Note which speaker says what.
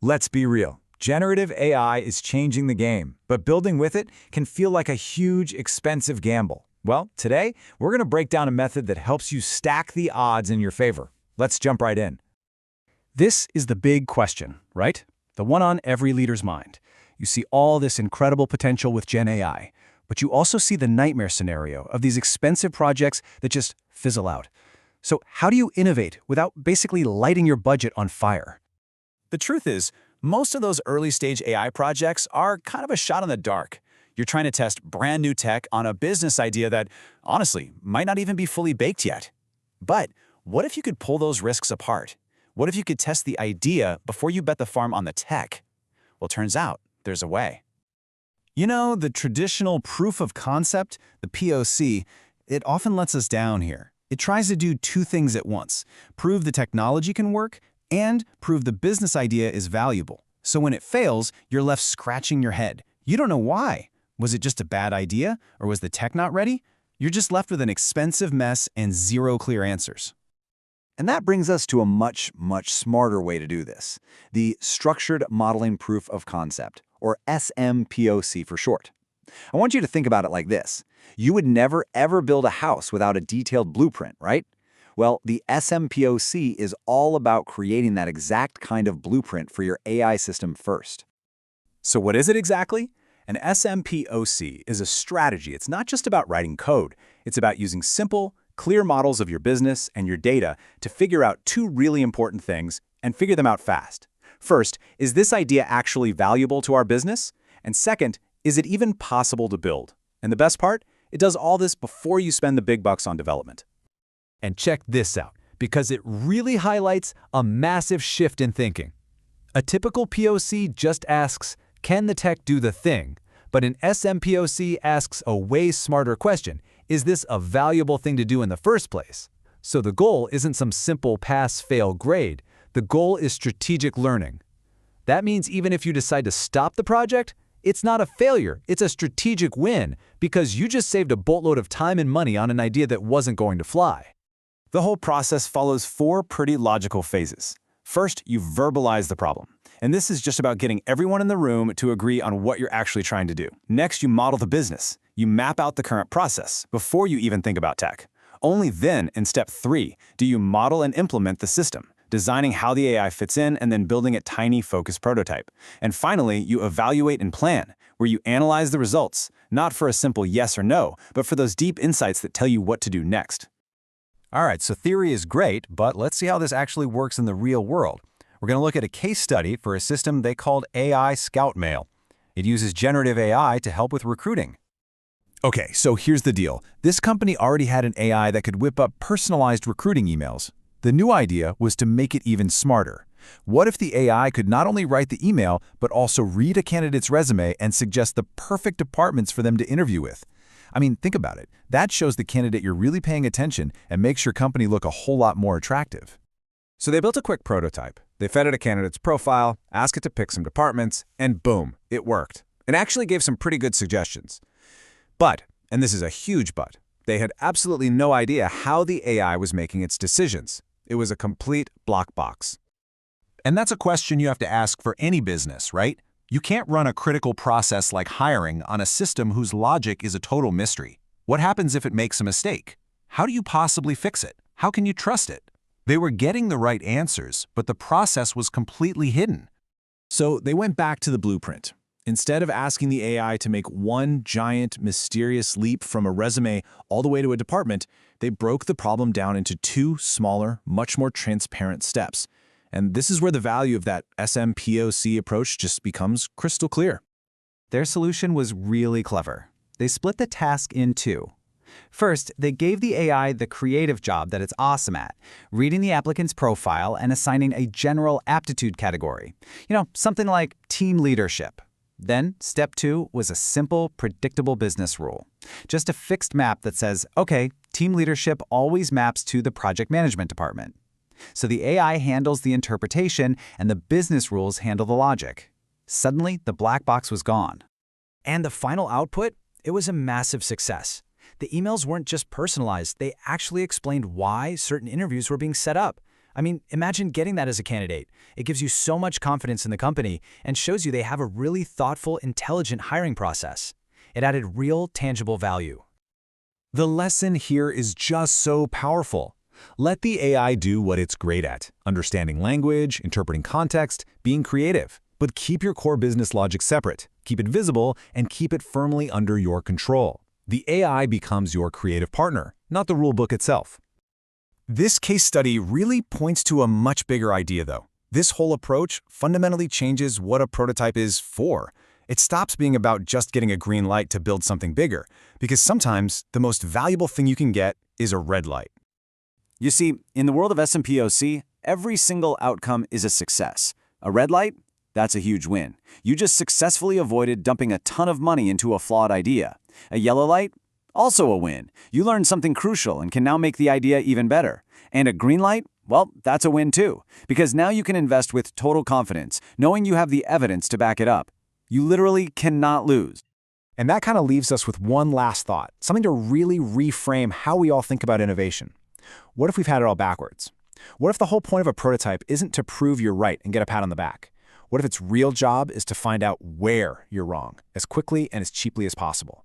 Speaker 1: Let's be real. Generative AI is changing the game, but building with it can feel like a huge, expensive gamble. Well, today, we're going to break down a method that helps you stack the odds in your favor. Let's jump right in.
Speaker 2: This is the big question, right? The one on every leader's mind. You see all this incredible potential with Gen AI, but you also see the nightmare scenario of these expensive projects that just fizzle out. So how do you innovate without basically lighting your budget on fire?
Speaker 3: The truth is, most of those early-stage AI projects are kind of a shot in the dark. You're trying to test brand new tech on a business idea that, honestly, might not even be fully baked yet. But what if you could pull those risks apart? What if you could test the idea before you bet the farm on the tech? Well, turns out there's a way.
Speaker 4: You know, the traditional proof of concept, the POC, it often lets us down here. It tries to do two things at once: prove the technology can work and prove the business idea is valuable. So when it fails, you're left scratching your head. You don't know why. Was it just a bad idea, or was the tech not ready? You're just left with an expensive mess and zero clear answers.
Speaker 1: And that brings us to a much smarter way to do this: the Structured Modeling Proof of Concept, or SM-POC for short. I want you to think about it like this. You would never ever build a house without a detailed blueprint, right? Well, the SM-POC is all about creating that exact kind of blueprint for your AI system first.
Speaker 3: So what is it exactly? An SM-POC is a strategy. It's not just about writing code. It's about using simple, clear models of your business and your data to figure out two really important things and figure them out fast. First, is this idea actually valuable to our business? And second, is it even possible to build? And the best part? It does all this before you spend the big bucks on development.
Speaker 5: And check this out, because it really highlights a massive shift in thinking. A typical POC just asks, can the tech do the thing? But an SM-POC asks a way smarter question: is this a valuable thing to do in the first place? So the goal isn't some simple pass-fail grade. The goal is strategic learning. That means even if you decide to stop the project, it's not a failure, it's a strategic win, because you just saved a boatload of time and money on an idea that wasn't going to fly.
Speaker 3: The whole process follows four pretty logical phases. First, you verbalize the problem. And this is just about getting everyone in the room to agree on what you're actually trying to do. Next, you model the business. You map out the current process before you even think about tech. Only then, in step 3, do you model and implement the system, designing how the AI fits in and then building a tiny focused prototype. And finally, you evaluate and plan, where you analyze the results, not for a simple yes or no, but for those deep insights that tell you what to do next.
Speaker 4: All right, so theory is great, but let's see how this actually works in the real world. We're going to look at a case study for a system they called AI Scout Mail. It uses generative AI to help with recruiting. Okay, so here's the deal. This company already had an AI that could whip up personalized recruiting emails. The new idea was to make it even smarter. What if the AI could not only write the email, but also read a candidate's resume and suggest the perfect departments for them to interview with? I mean, think about it. That shows the candidate you're really paying attention and makes your company look a whole lot more attractive.
Speaker 1: So they built a quick prototype. They fed it a candidate's profile, asked it to pick some departments, and boom, it worked. It actually gave some pretty good suggestions. But, and this is a huge but, they had absolutely no idea how the AI was making its decisions. It was a complete black box.
Speaker 4: And that's a question you have to ask for any business, right? You can't run a critical process like hiring on a system whose logic is a total mystery. What happens if it makes a mistake? How do you possibly fix it? How can you trust it? They were getting the right answers, but the process was completely hidden.
Speaker 3: So they went back to the blueprint. Instead of asking the AI to make one giant, mysterious leap from a resume all the way to a department, they broke the problem down into two smaller, much more transparent steps. And this is where the value of that SM-POC approach just becomes crystal clear.
Speaker 6: Their solution was really clever. They split the task in two. First, they gave the AI the creative job that it's awesome at, reading the applicant's profile and assigning a general aptitude category. Something like team leadership. Then, step 2 was a simple, predictable business rule. Just a fixed map that says, okay, team leadership always maps to the project management department. So the AI handles the interpretation and the business rules handle the logic. Suddenly, the black box was gone.
Speaker 2: And the final output? It was a massive success. The emails weren't just personalized, they actually explained why certain interviews were being set up. I mean, imagine getting that as a candidate. It gives you so much confidence in the company and shows you they have a really thoughtful, intelligent hiring process. It added real, tangible value.
Speaker 4: The lesson here is just so powerful. Let the AI do what it's great at, understanding language, interpreting context, being creative. But keep your core business logic separate, keep it visible, and keep it firmly under your control. The AI becomes your creative partner, not the rulebook itself.
Speaker 3: This case study really points to a much bigger idea, though. This whole approach fundamentally changes what a prototype is for. It stops being about just getting a green light to build something bigger, because sometimes the most valuable thing you can get is a red light. You see, in the world of SM-POC, every single outcome is a success. A red light? That's a huge win. You just successfully avoided dumping a ton of money into a flawed idea. A yellow light? Also a win. You learned something crucial and can now make the idea even better. And a green light? Well, that's a win too, because now you can invest with total confidence, knowing you have the evidence to back it up. You literally cannot lose.
Speaker 4: And that kind of leaves us with one last thought, something to really reframe how we all think about innovation. What if we've had it all backwards? What if the whole point of a prototype isn't to prove you're right and get a pat on the back? What if its real job is to find out where you're wrong as quickly and as cheaply as possible?